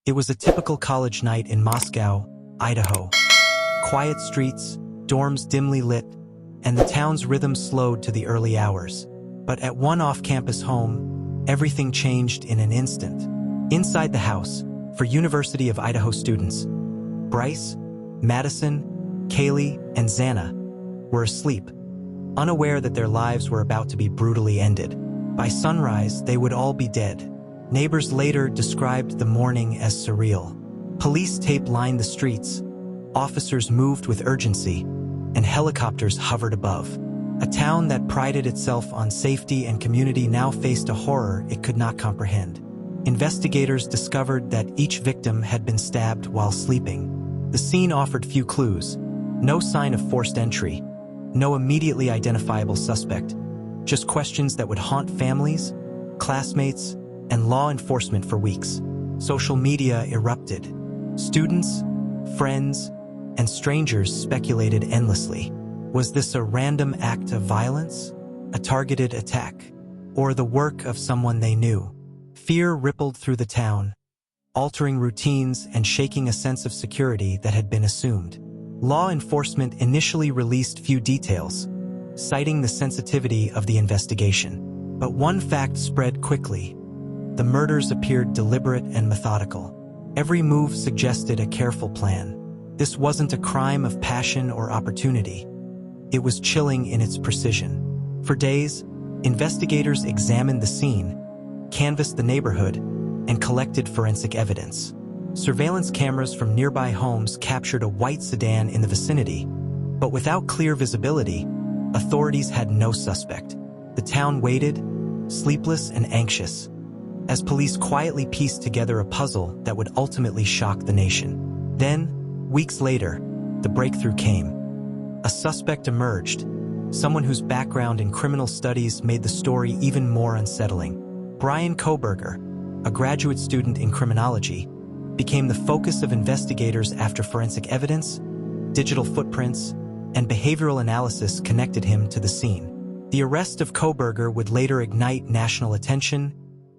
It was a typical college night in Moscow, Idaho. Quiet streets, dorms dimly lit, and the town's rhythm slowed to the early hours. But at one off-campus home, everything changed in an instant. Inside the house, for University of Idaho students, Bryce, Madison, Kaylee, and Xana were asleep, unaware that their lives were about to be brutally ended. By sunrise, they would all be dead. Neighbors later described the morning as surreal. Police tape lined the streets, officers moved with urgency, and helicopters hovered above. A town that prided itself on safety and community now faced a horror it could not comprehend. Investigators discovered that each victim had been stabbed while sleeping. The scene offered few clues. No sign of forced entry, no immediately identifiable suspect, just questions that would haunt families, classmates, and law enforcement for weeks. Social media erupted. Students, friends, and strangers speculated endlessly. Was this a random act of violence, a targeted attack, or the work of someone they knew? Fear rippled through the town, altering routines and shaking a sense of security that had been assumed. Law enforcement initially released few details, citing the sensitivity of the investigation. But one fact spread quickly. The murders appeared deliberate and methodical. Every move suggested a careful plan. This wasn't a crime of passion or opportunity. It was chilling in its precision. For days, investigators examined the scene, canvassed the neighborhood, and collected forensic evidence. Surveillance cameras from nearby homes captured a white sedan in the vicinity, but without clear visibility, authorities had no suspect. The town waited, sleepless and anxious, as police quietly pieced together a puzzle that would ultimately shock the nation. Then, weeks later, the breakthrough came. A suspect emerged, someone whose background in criminal studies made the story even more unsettling. Brian Koberger, a graduate student in criminology, became the focus of investigators after forensic evidence, digital footprints, and behavioral analysis connected him to the scene. The arrest of Koberger would later ignite national attention,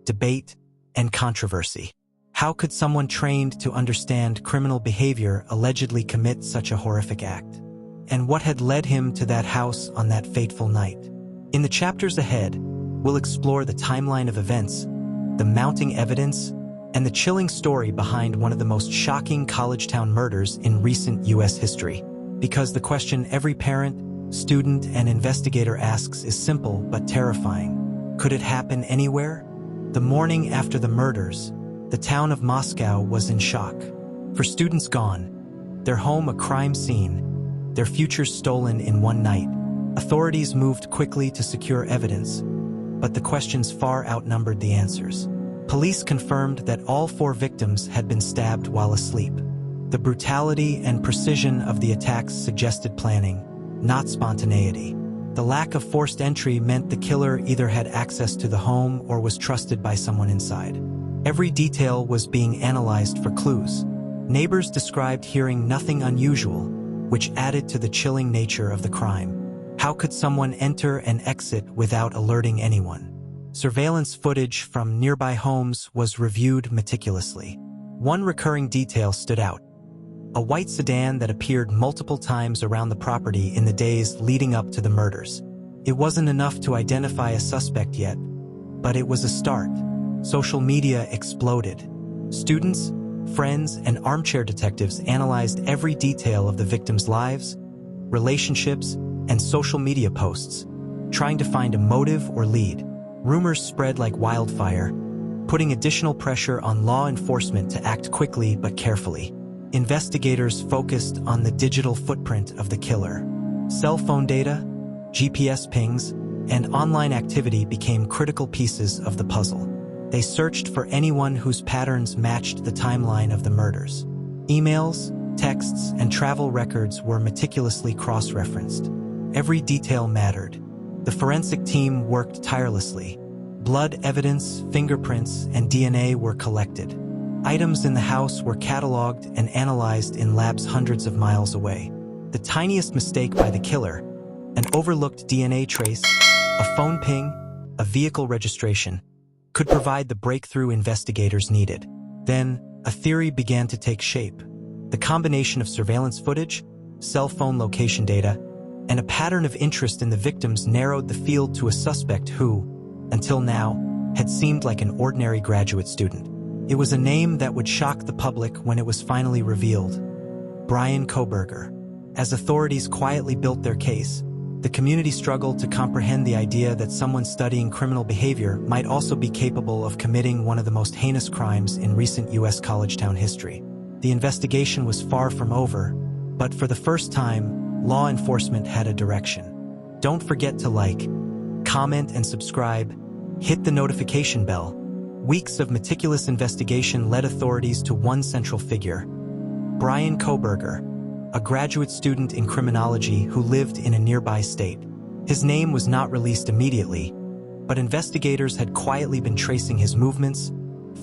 debate, and controversy. How could someone trained to understand criminal behavior allegedly commit such a horrific act? And what had led him to that house on that fateful night? In the chapters ahead, we'll explore the timeline of events, the mounting evidence, and the chilling story behind one of the most shocking college town murders in recent U.S. history. Because the question every parent, student, and investigator asks is simple but terrifying. Could it happen anywhere? The morning after the murders, the town of Moscow was in shock. For students gone, their home a crime scene, their futures stolen in one night, authorities moved quickly to secure evidence, but the questions far outnumbered the answers. Police confirmed that all 4 victims had been stabbed while asleep. The brutality and precision of the attacks suggested planning, not spontaneity. The lack of forced entry meant the killer either had access to the home or was trusted by someone inside. Every detail was being analyzed for clues. Neighbors described hearing nothing unusual, which added to the chilling nature of the crime. How could someone enter and exit without alerting anyone? Surveillance footage from nearby homes was reviewed meticulously. One recurring detail stood out: a white sedan that appeared multiple times around the property in the days leading up to the murders. It wasn't enough to identify a suspect yet, but it was a start. Social media exploded. Students, friends, and armchair detectives analyzed every detail of the victims' lives, relationships, and social media posts, trying to find a motive or lead. Rumors spread like wildfire, putting additional pressure on law enforcement to act quickly but carefully. Investigators focused on the digital footprint of the killer. Cell phone data, GPS pings, and online activity became critical pieces of the puzzle. They searched for anyone whose patterns matched the timeline of the murders. Emails, texts, and travel records were meticulously cross-referenced. Every detail mattered. The forensic team worked tirelessly. Blood evidence, fingerprints, and DNA were collected. Items in the house were cataloged and analyzed in labs hundreds of miles away. The tiniest mistake by the killer, an overlooked DNA trace, a phone ping, a vehicle registration, could provide the breakthrough investigators needed. Then, a theory began to take shape. The combination of surveillance footage, cell phone location data, and a pattern of interest in the victims narrowed the field to a suspect who, until now, had seemed like an ordinary graduate student. It was a name that would shock the public when it was finally revealed: Bryan Kohberger. As authorities quietly built their case, the community struggled to comprehend the idea that someone studying criminal behavior might also be capable of committing one of the most heinous crimes in recent U.S. college town history. The investigation was far from over, but for the first time, law enforcement had a direction. Don't forget to like, comment, and subscribe. Hit the notification bell. Weeks of meticulous investigation led authorities to one central figure: Bryan Kohberger, a graduate student in criminology who lived in a nearby state. His name was not released immediately, but investigators had quietly been tracing his movements,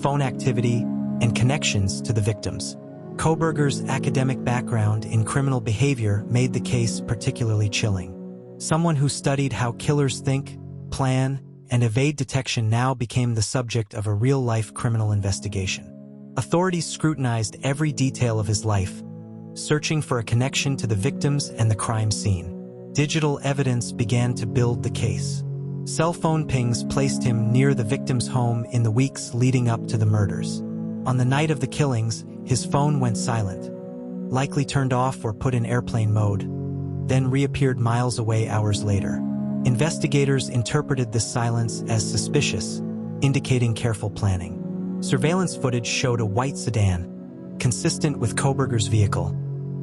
phone activity, and connections to the victims. Kohberger's academic background in criminal behavior made the case particularly chilling. Someone who studied how killers think, plan, and evade detection now became the subject of a real-life criminal investigation. Authorities scrutinized every detail of his life, searching for a connection to the victims and the crime scene. Digital evidence began to build the case. Cell phone pings placed him near the victim's home in the weeks leading up to the murders. On the night of the killings, his phone went silent, likely turned off or put in airplane mode, then reappeared miles away hours later. Investigators interpreted this silence as suspicious, indicating careful planning. Surveillance footage showed a white sedan, consistent with Kohberger's vehicle,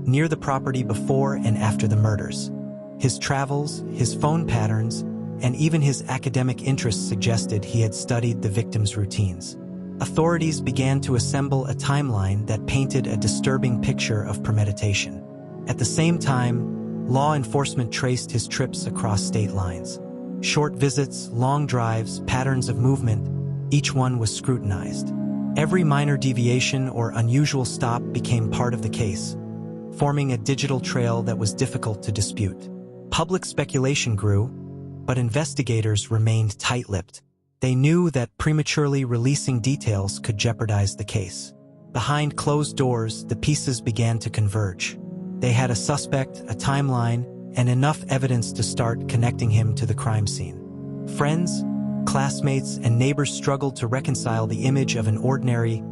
near the property before and after the murders. His travels, his phone patterns, and even his academic interests suggested he had studied the victims' routines. Authorities began to assemble a timeline that painted a disturbing picture of premeditation. At the same time, law enforcement traced his trips across state lines. Short visits, long drives, patterns of movement, each one was scrutinized. Every minor deviation or unusual stop became part of the case, forming a digital trail that was difficult to dispute. Public speculation grew, but investigators remained tight-lipped. They knew that prematurely releasing details could jeopardize the case. Behind closed doors, the pieces began to converge. They had a suspect, a timeline, and enough evidence to start connecting him to the crime scene. Friends, classmates, and neighbors struggled to reconcile the image of an ordinary,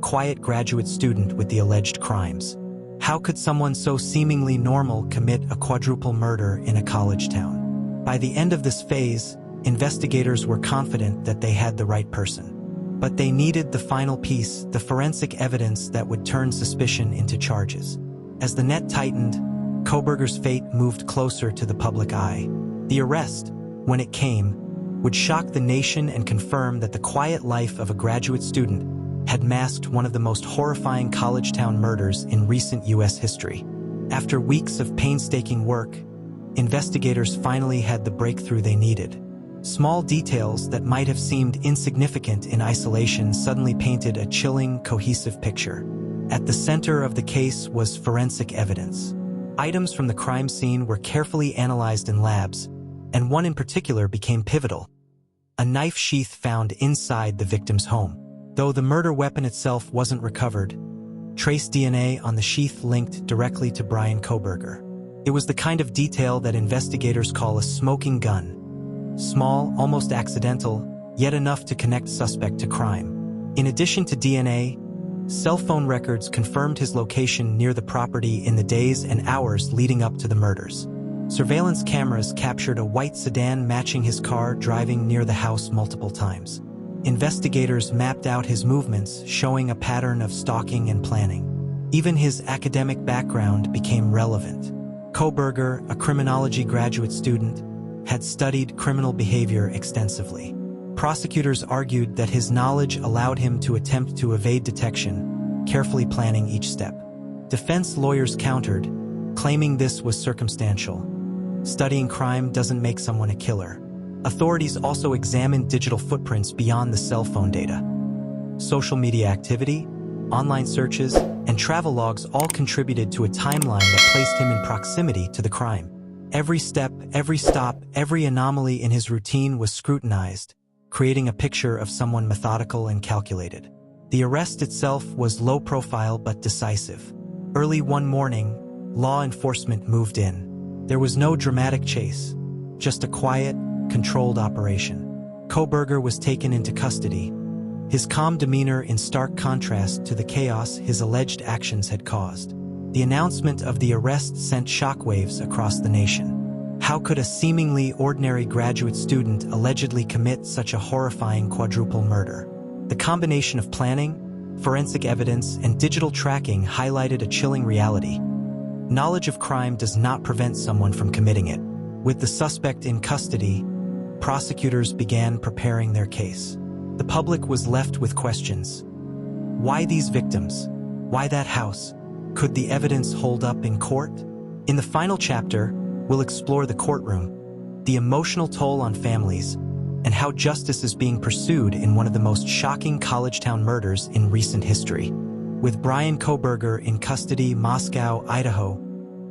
quiet graduate student with the alleged crimes. How could someone so seemingly normal commit a quadruple murder in a college town? By the end of this phase, investigators were confident that they had the right person. But they needed the final piece, the forensic evidence that would turn suspicion into charges. As the net tightened, Kohberger's fate moved closer to the public eye. The arrest, when it came, would shock the nation and confirm that the quiet life of a graduate student had masked one of the most horrifying college town murders in recent U.S. history. After weeks of painstaking work, investigators finally had the breakthrough they needed. Small details that might have seemed insignificant in isolation suddenly painted a chilling, cohesive picture. At the center of the case was forensic evidence. Items from the crime scene were carefully analyzed in labs, and one in particular became pivotal: a knife sheath found inside the victim's home. Though the murder weapon itself wasn't recovered, trace DNA on the sheath linked directly to Bryan Kohberger. It was the kind of detail that investigators call a smoking gun. Small, almost accidental, yet enough to connect suspect to crime. In addition to DNA, cell phone records confirmed his location near the property in the days and hours leading up to the murders. Surveillance cameras captured a white sedan matching his car driving near the house multiple times. Investigators mapped out his movements, showing a pattern of stalking and planning. Even his academic background became relevant. Kohberger, a criminology graduate student, had studied criminal behavior extensively. Prosecutors argued that his knowledge allowed him to attempt to evade detection, carefully planning each step. Defense lawyers countered, claiming this was circumstantial. Studying crime doesn't make someone a killer. Authorities also examined digital footprints beyond the cell phone data. Social media activity, online searches, and travel logs all contributed to a timeline that placed him in proximity to the crime. Every step, every stop, every anomaly in his routine was scrutinized, creating a picture of someone methodical and calculated. The arrest itself was low profile but decisive. Early one morning, law enforcement moved in. There was no dramatic chase, just a quiet, controlled operation. Koberger was taken into custody, his calm demeanor in stark contrast to the chaos his alleged actions had caused. The announcement of the arrest sent shockwaves across the nation. How could a seemingly ordinary graduate student allegedly commit such a horrifying quadruple murder? The combination of planning, forensic evidence, and digital tracking highlighted a chilling reality. Knowledge of crime does not prevent someone from committing it. With the suspect in custody, prosecutors began preparing their case. The public was left with questions. Why these victims? Why that house? Could the evidence hold up in court? In the final chapter, we'll explore the courtroom, the emotional toll on families, and how justice is being pursued in one of the most shocking college town murders in recent history. With Brian Koberger in custody, Moscow, Idaho,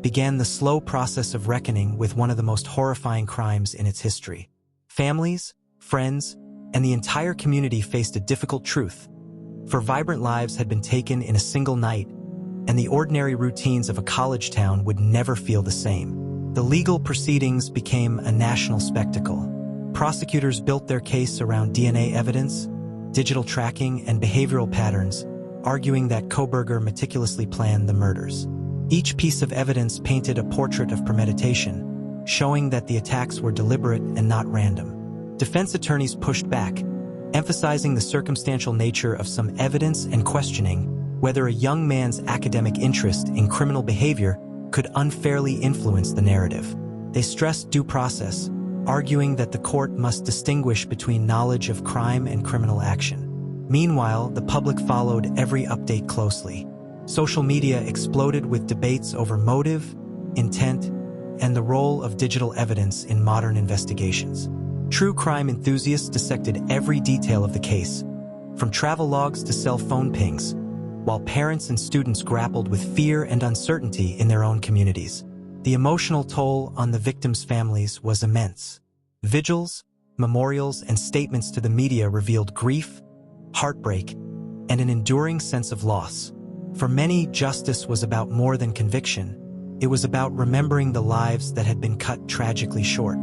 began the slow process of reckoning with one of the most horrifying crimes in its history. Families, friends, and the entire community faced a difficult truth. For vibrant lives had been taken in a single night, and the ordinary routines of a college town would never feel the same. The legal proceedings became a national spectacle. Prosecutors built their case around DNA evidence, digital tracking, and behavioral patterns, arguing that Koberger meticulously planned the murders. Each piece of evidence painted a portrait of premeditation, showing that the attacks were deliberate and not random. Defense attorneys pushed back, emphasizing the circumstantial nature of some evidence and questioning whether a young man's academic interest in criminal behavior could unfairly influence the narrative. They stressed due process, arguing that the court must distinguish between knowledge of crime and criminal action. Meanwhile, the public followed every update closely. Social media exploded with debates over motive, intent, and the role of digital evidence in modern investigations. True crime enthusiasts dissected every detail of the case, from travel logs to cell phone pings, while parents and students grappled with fear and uncertainty in their own communities. The emotional toll on the victims' families was immense. Vigils, memorials, and statements to the media revealed grief, heartbreak, and an enduring sense of loss. For many, justice was about more than conviction. It was about remembering the lives that had been cut tragically short.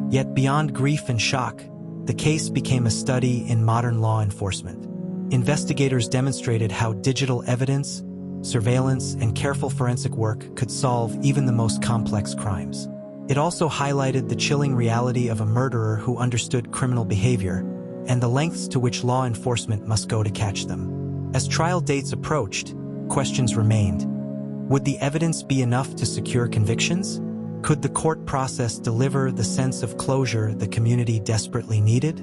Yet beyond grief and shock, the case became a study in modern law enforcement. Investigators demonstrated how digital evidence, surveillance, and careful forensic work could solve even the most complex crimes. It also highlighted the chilling reality of a murderer who understood criminal behavior and the lengths to which law enforcement must go to catch them. As trial dates approached, questions remained. Would the evidence be enough to secure convictions? Could the court process deliver the sense of closure the community desperately needed?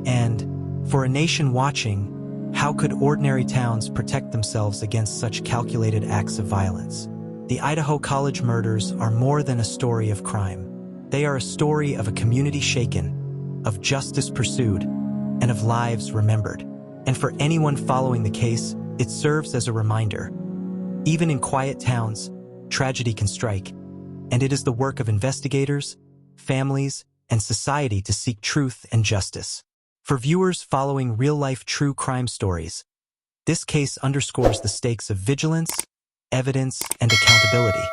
And, for a nation watching, how could ordinary towns protect themselves against such calculated acts of violence? The Idaho College murders are more than a story of crime. They are a story of a community shaken, of justice pursued, and of lives remembered. And for anyone following the case, it serves as a reminder. Even in quiet towns, tragedy can strike, and it is the work of investigators, families, and society to seek truth and justice. For viewers following real-life true crime stories, this case underscores the stakes of vigilance, evidence, and accountability.